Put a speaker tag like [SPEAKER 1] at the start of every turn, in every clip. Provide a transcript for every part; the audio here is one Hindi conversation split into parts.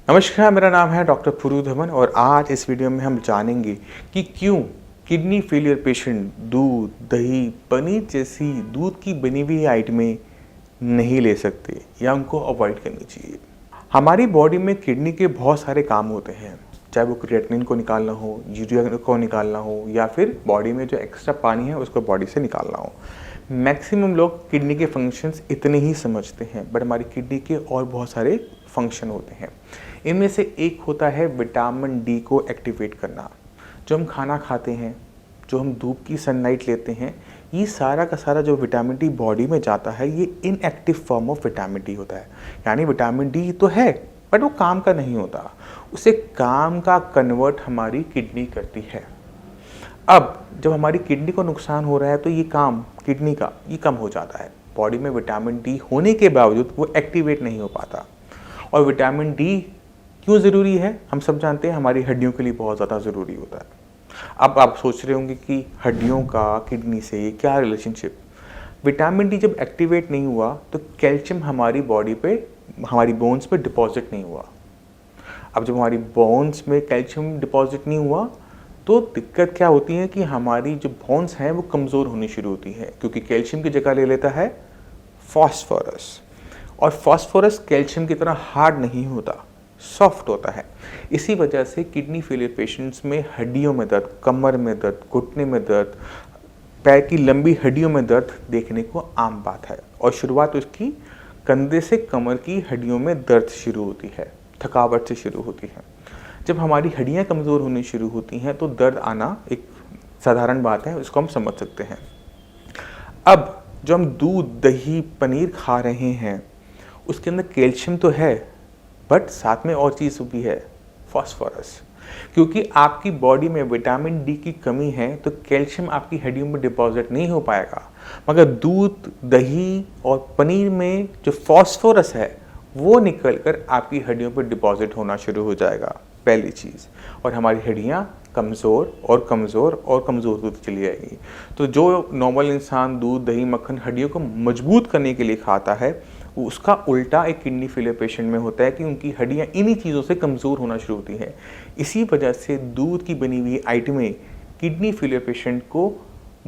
[SPEAKER 1] नमस्कार, मेरा नाम है डॉक्टर पुरू धवन और आज इस वीडियो में हम जानेंगे कि क्यों किडनी फेलियर पेशेंट दूध, दही, पनीर जैसी दूध की बनी हुई आइटमें नहीं ले सकते या उनको अवॉइड करनी चाहिए। हमारी बॉडी में किडनी के बहुत सारे काम होते हैं, चाहे वो क्रिएटिनिन को निकालना हो, यूरिया को निकालना हो या फिर बॉडी में जो एक्स्ट्रा पानी है उसको बॉडी से निकालना हो। मैक्सिमम लोग किडनी के फंक्शंस इतने ही समझते हैं, बट हमारी किडनी के और बहुत सारे फंक्शन होते हैं। इनमें से एक होता है विटामिन डी को एक्टिवेट करना। जो हम खाना खाते हैं, जो हम धूप की सनलाइट लेते हैं, ये सारा का सारा जो विटामिन डी बॉडी में जाता है, ये inactive form of vitamin D होता है। यानी विटामिन डी तो है बट वो काम का नहीं होता, उसे काम का कन्वर्ट हमारी किडनी करती है। अब जब हमारी किडनी को नुकसान हो रहा है तो ये काम किडनी का ये कम हो जाता है। बॉडी में विटामिन डी होने के बावजूद वो एक्टिवेट नहीं हो पाता। और विटामिन डी क्यों ज़रूरी है हम सब जानते हैं, हमारी हड्डियों के लिए बहुत ज़्यादा ज़रूरी होता है। अब आप सोच रहे होंगे कि हड्डियों का किडनी से ये क्या रिलेशनशिप। विटामिन डी जब एक्टिवेट नहीं हुआ तो कैल्शियम हमारी बॉडी पे, हमारी बोन्स पे डिपॉजिट नहीं हुआ। अब जब हमारी बोन्स में कैल्शियम डिपॉजिट नहीं हुआ तो दिक्कत क्या होती है कि हमारी जो बोन्स हैं वो कमज़ोर होनी शुरू होती है, क्योंकि कैल्शियम की जगह ले लेता है फॉस्फोरस। और फॉस्फोरस कैल्शियम की तरह हार्ड नहीं होता, सॉफ्ट होता है। इसी वजह से किडनी फेलियर पेशेंट्स में हड्डियों में दर्द, कमर में दर्द, घुटने में दर्द, पैर की लंबी हड्डियों में दर्द देखने को आम बात है। और शुरुआत उसकी कंधे से कमर की हड्डियों में दर्द शुरू होती है, थकावट से शुरू होती है। जब हमारी हड्डियां कमज़ोर होनी शुरू होती हैं तो दर्द आना एक साधारण बात है, उसको हम समझ सकते हैं। अब जो हम दूध, दही, पनीर खा रहे हैं उसके अंदर कैल्शियम तो है, बट साथ में और चीज़ भी है, फॉस्फोरस। क्योंकि आपकी बॉडी में विटामिन डी की कमी है तो कैल्शियम आपकी हड्डियों में डिपॉजिट नहीं हो पाएगा। मगर दूध, दही और पनीर में जो फॉस्फोरस है वो निकलकर आपकी हड्डियों पर डिपॉजिट होना शुरू हो जाएगा, पहली चीज़। और हमारी हड्डियाँ कमज़ोर और कमज़ोर और कमज़ोर होती चली जाएगी। तो जो नॉर्मल इंसान दूध, दही, मक्खन हड्डियों को मजबूत करने के लिए खाता है, उसका उल्टा एक किडनी फेलियर पेशेंट में होता है कि उनकी हड्डियां इन्हीं चीज़ों से कमज़ोर होना शुरू होती हैं। इसी वजह से दूध की बनी हुई आइटमें किडनी फेलियर पेशेंट को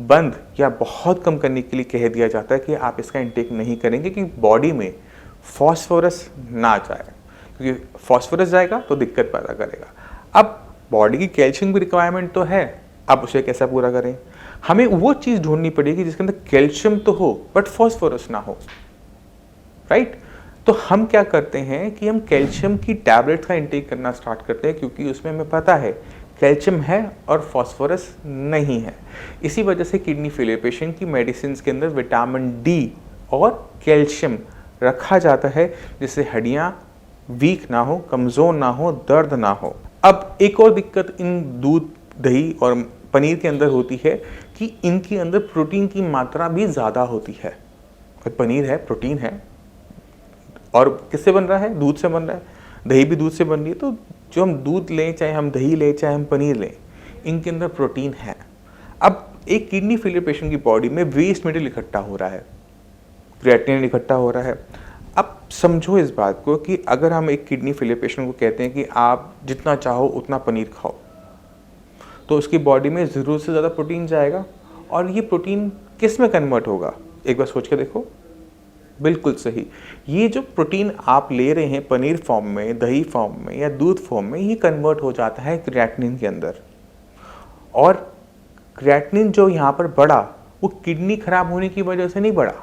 [SPEAKER 1] बंद या बहुत कम करने के लिए कह दिया जाता है कि आप इसका इंटेक नहीं करेंगे कि बॉडी में फॉस्फोरस ना जाए, क्योंकि फॉस्फोरस जाएगा तो दिक्कत पैदा करेगा। अब बॉडी की कैल्शियम की रिक्वायरमेंट तो है, अब उसे कैसा पूरा करें। हमें वो चीज़ ढूंढनी पड़ेगी जिसके अंदर कैल्शियम तो हो बट फॉस्फोरस ना हो, राइट। तो हम क्या करते हैं कि हम कैल्शियम की टैबलेट्स का इंटेक करना स्टार्ट करते हैं, क्योंकि उसमें हमें पता है कैल्शियम है और फॉस्फोरस नहीं है। इसी वजह से किडनी फेलियर पेशेंट की मेडिसिन के अंदर विटामिन डी और कैल्शियम रखा जाता है, जिससे हड्डियाँ वीक ना हो, कमज़ोर ना हो, दर्द ना हो। अब एक और दिक्कत इन दूध, दही और पनीर के अंदर होती है कि इनके अंदर प्रोटीन की मात्रा भी ज़्यादा होती है। पनीर है, प्रोटीन है, और किससे बन रहा है? दूध से बन रहा है, दही भी दूध से बन रही है। तो जो हम दूध लें, चाहे हम दही लें, चाहे हम पनीर लें, इनके अंदर प्रोटीन है। अब एक किडनी फेलियर पेशेंट की बॉडी में वेस्ट मटेरियल इकट्ठा हो रहा है, क्रिएटिनिन इकट्ठा हो रहा है। अब समझो इस बात को कि अगर हम एक किडनी फेलियर पेशेंट को कहते हैं कि आप जितना चाहो उतना पनीर खाओ, तो उसकी बॉडी में ज़रूरत से ज़्यादा प्रोटीन जाएगा। और ये प्रोटीन किस में कन्वर्ट होगा, एक बार सोच के देखो। बिल्कुल सही, ये जो प्रोटीन आप ले रहे हैं पनीर फॉर्म में, दही फॉर्म में या दूध फॉर्म में, ये कन्वर्ट हो जाता है क्रिएटिनिन के अंदर। और क्रिएटिनिन जो यहाँ पर बढ़ा वो किडनी खराब होने की वजह से नहीं बढ़ा,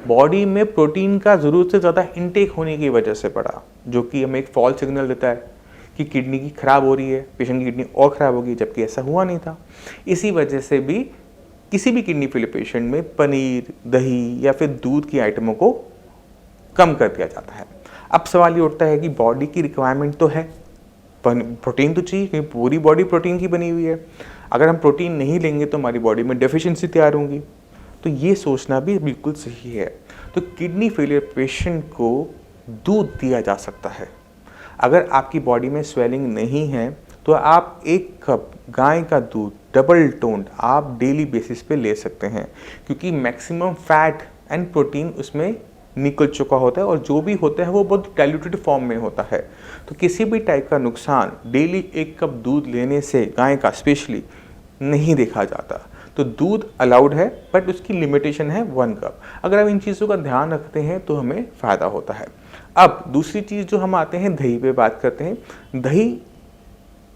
[SPEAKER 1] बॉडी में प्रोटीन का ज़रूरत से ज़्यादा इनटेक होने की वजह से बढ़ा, जो कि हमें एक फॉल्स सिग्नल देता है कि किडनी की खराब हो रही है, पेशेंट की किडनी और ख़राब होगी, जबकि ऐसा हुआ नहीं था। इसी वजह से भी किसी भी किडनी फेलियर पेशेंट में पनीर, दही या फिर दूध की आइटमों को कम कर दिया जाता है। अब सवाल ये उठता है कि बॉडी की रिक्वायरमेंट तो है, प्रोटीन तो चाहिए, क्योंकि पूरी बॉडी प्रोटीन की बनी हुई है। अगर हम प्रोटीन नहीं लेंगे तो हमारी बॉडी में डेफिशिएंसी तैयार होंगी। तो ये सोचना भी बिल्कुल सही है। तो किडनी फेलियर पेशेंट को दूध दिया जा सकता है। अगर आपकी बॉडी में स्वेलिंग नहीं है तो आप 1 कप गाय का दूध डबल टोन्ड आप डेली बेसिस पे ले सकते हैं, क्योंकि मैक्सिमम फैट एंड प्रोटीन उसमें निकल चुका होता है और जो भी होता है वो बहुत डाइल्यूटेड फॉर्म में होता है। तो किसी भी टाइप का नुकसान डेली 1 कप दूध लेने से गाय का स्पेशली नहीं देखा जाता। तो दूध अलाउड है बट उसकी लिमिटेशन है 1 कप। अगर हम इन चीज़ों का ध्यान रखते हैं तो हमें फ़ायदा होता है। अब दूसरी चीज़ जो हम आते हैं दही पे बात करते हैं। दही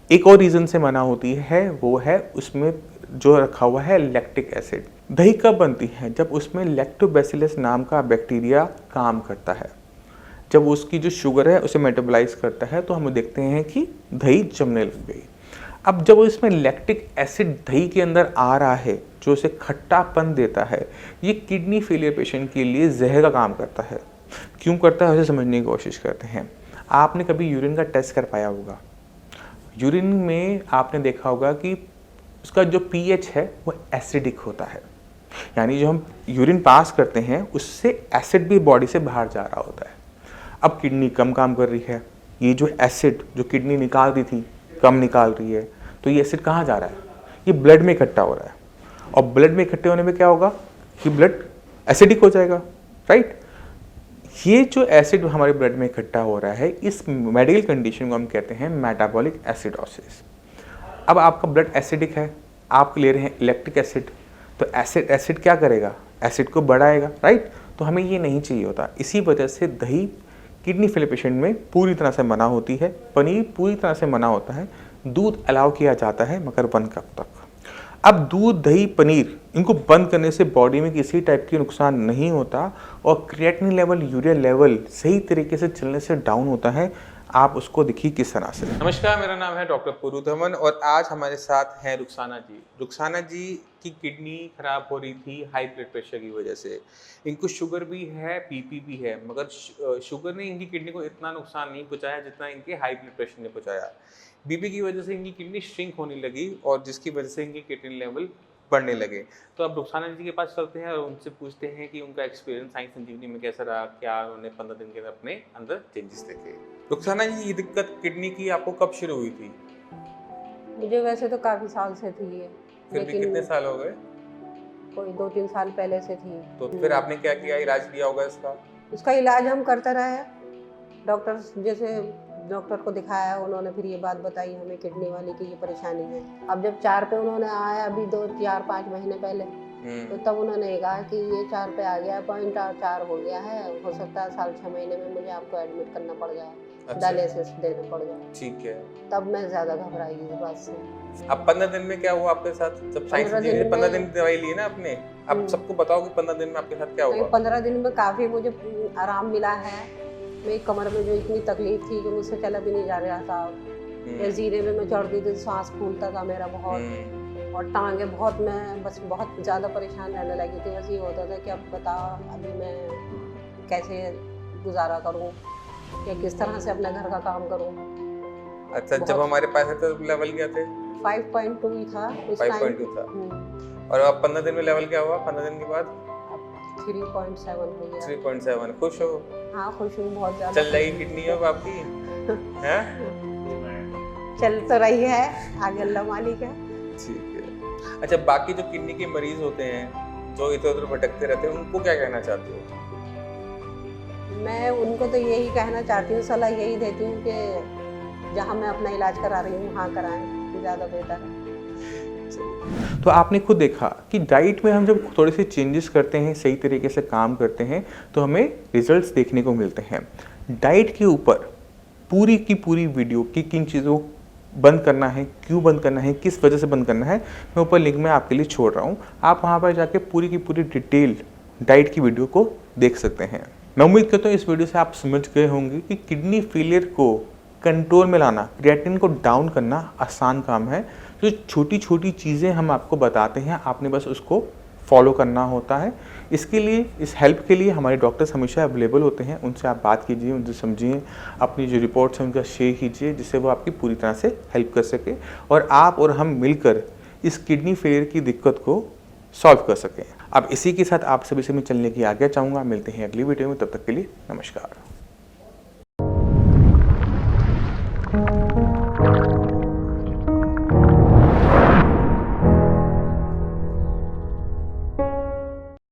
[SPEAKER 1] एक और रीज़न से मना होती है, वो है उसमें जो रखा हुआ है लैक्टिक एसिड। दही कब बनती है? जब उसमें लैक्टोबैसिलस नाम का बैक्टीरिया काम करता है। जब उसकी जो शुगर है उसे मेटाबोलाइज करता है तो हम देखते हैं कि दही जमने लग गई। अब जब इसमें लैक्टिक एसिड दही के अंदर आ रहा है जो उसे खट्टापन देता है, ये किडनी फेलियर पेशेंट के लिए जहर का काम करता है। क्यों करता है उसे समझने की कोशिश करते हैं। आपने कभी यूरिन का टेस्ट कर पाया होगा। यूरिन में आपने देखा होगा कि उसका जो पीएच है वो एसिडिक होता है, यानी जो हम यूरिन पास करते हैं उससे एसिड भी बॉडी से बाहर जा रहा होता है। अब किडनी कम काम कर रही है, ये जो एसिड जो किडनी निकाल रही थी कम निकाल रही है, तो ये एसिड कहाँ जा रहा है? ये ब्लड में इकट्ठा हो रहा है और ब्लड में इकट्ठे होने में क्या होगा कि ब्लड एसिडिक हो जाएगा, राइट। ये जो एसिड हमारे ब्लड में इकट्ठा हो रहा है, इस मेडिकल कंडीशन को हम कहते हैं मेटाबॉलिक एसिडोसिस। अब आपका ब्लड एसिडिक है, आप ले रहे हैं इलेक्ट्रिक एसिड, तो एसिड क्या करेगा? एसिड को बढ़ाएगा, राइट। तो हमें ये नहीं चाहिए होता। इसी वजह से दही किडनी फेलियर पेशेंट में पूरी तरह से मना होती है। पनीर पूरी तरह से मना होता है। दूध अलाउ किया जाता है मगर 1 कप तक। अब दूध, दही, पनीर इनको बंद करने से बॉडी में किसी टाइप की नुकसान नहीं होता और क्रिएटिनिन लेवल, यूरिया लेवल सही तरीके से चलने से डाउन होता है। आप उसको देखिए किस तरह से। नमस्कार, मेरा नाम है डॉक्टर पुरु धमन और आज हमारे साथ हैं रुखसाना जी। रुखसाना जी की किडनी खराब हो रही थी हाई ब्लड प्रेशर की वजह से। इनको शुगर भी है, बीपी भी है, मगर शुगर ने इनकी किडनी को इतना नुकसान नहीं पहुंचाया जितना इनके हाई ब्लड प्रेशर ने पहुंचाया। बीपी की वजह से इनकी किडनी श्रिंक होने लगी और जिसकी वजह से इनकी किडनी लेवल बढ़ने लगे। तो अब रुखसाना जी के पास चलते हैं और उनसे पूछते हैं कि उनका एक्सपीरियंस साई संजीवनी में कैसा रहा, क्या उन्होंने 15 दिन के अंदर अपने अंदर चेंजेस देखे। रुखसाना जी, ये दिक्कत किडनी की आपको कब शुरू हुई थी?
[SPEAKER 2] मुझे वैसे तो काफी साल से थी ये,
[SPEAKER 1] फिर भी कितने साल हो गए?
[SPEAKER 2] कोई 2-3 साल पहले से थी।
[SPEAKER 1] तो फिर आपने क्या किया, इलाज किया होगा इसका?
[SPEAKER 2] उसका इलाज हम करते रहे। डॉक्टर को दिखाया, उन्होंने फिर ये बात बताई हमें किडनी वाली की ये परेशानी है। अब जब 4 पे उन्होंने आया अभी 2-4-5 महीने पहले, तो तब उन्होंने कहा कि ये 4 पे आ गया, 0.4 हो गया है, हो सकता है 6 महीने में मुझे आपको एडमिट करना पड़ जाए। अच्छा। डायलिसिस देना पड़ जाए। ठीक है। तब मैं ज्यादा घबराई इस बात से।
[SPEAKER 1] अब 15 दिन में क्या हुआ आपके साथ? जब 15 दिन दवाई ली ना आपने, अब सबको बताओ कि 15 दिन में आपके साथ क्या हुआ?
[SPEAKER 2] 15 दिन में काफी मुझे आराम मिला है। मेरी कमर में जो इतनी तकलीफ थी कि मुझसे चला भी नहीं जा रहा था। जीने में मैं चढ़ती थी, सांस फूलता था मेरा बहुत, और टांगे बहुत, मैं बस बहुत ज़्यादा परेशान रहने लगी थी। बस ये होता था कि अब बताओ अभी मैं कैसे गुजारा करूँ या किस तरह से अपने घर का काम करूँ।
[SPEAKER 1] अच्छा, जब हमारे पास है तो लेवल क्या थे?
[SPEAKER 2] 5.2 ही था उस टाइम।
[SPEAKER 1] 5.2 था। और अब 15 दिन में लेवल क्या हुआ? 15 दिन के बाद
[SPEAKER 2] 3.7 हो गया।
[SPEAKER 1] 3.7। खुश हो?
[SPEAKER 2] हाँ, खुश हूँ बहुत ज़्यादा।
[SPEAKER 1] चल रही किडनी अब आपकी है?
[SPEAKER 2] चल तो रही है, आगे अल्लाह मालिक है।
[SPEAKER 1] ठीक है। अच्छा, बाकी जो किडनी के मरीज होते हैं जो इधर उधर भटकते रहते हैं, उनको क्या कहना चाहते हो?
[SPEAKER 2] मैं उनको तो यही कहना चाहती हूँ, सलाह यही देती हूँ कि जहाँ मैं अपना इलाज करा रही हूँ वहाँ कराएं, ज़्यादा बेहतर है।
[SPEAKER 1] तो आपने खुद देखा कि डाइट में हम जब थोड़े से चेंजेस करते हैं, सही तरीके से काम करते हैं, तो हमें रिजल्ट्स देखने को मिलते हैं। डाइट के ऊपर पूरी की पूरी वीडियो कि किन चीज़ों बंद करना है, क्यों बंद करना है, किस वजह से बंद करना है, मैं ऊपर लिंक में आपके लिए छोड़ रहा हूँ। आप वहाँ पर जाके पूरी की पूरी डिटेल डाइट की वीडियो को देख सकते हैं। मैं उम्मीद करता हूँ इस वीडियो से आप समझ गए होंगे कि किडनी फेलियर को कंट्रोल में लाना, क्रिएटिनिन को डाउन करना आसान काम है। जो छोटी छोटी चीज़ें हम आपको बताते हैं, आपने बस उसको फॉलो करना होता है। इसके लिए, इस हेल्प के लिए हमारे डॉक्टर्स हमेशा अवेलेबल होते हैं। उनसे आप बात कीजिए, उनसे समझिए, अपनी जो रिपोर्ट्स हैं उनका शेयर कीजिए, जिससे वो आपकी पूरी तरह से हेल्प कर सके और आप और हम मिलकर इस किडनी फेलियर की दिक्कत को सॉल्व कर सकें। अब इसी के साथ आप सभी से मैं चलने की आज्ञा चाहूँगा। मिलते हैं अगली वीडियो में, तब तक के लिए नमस्कार।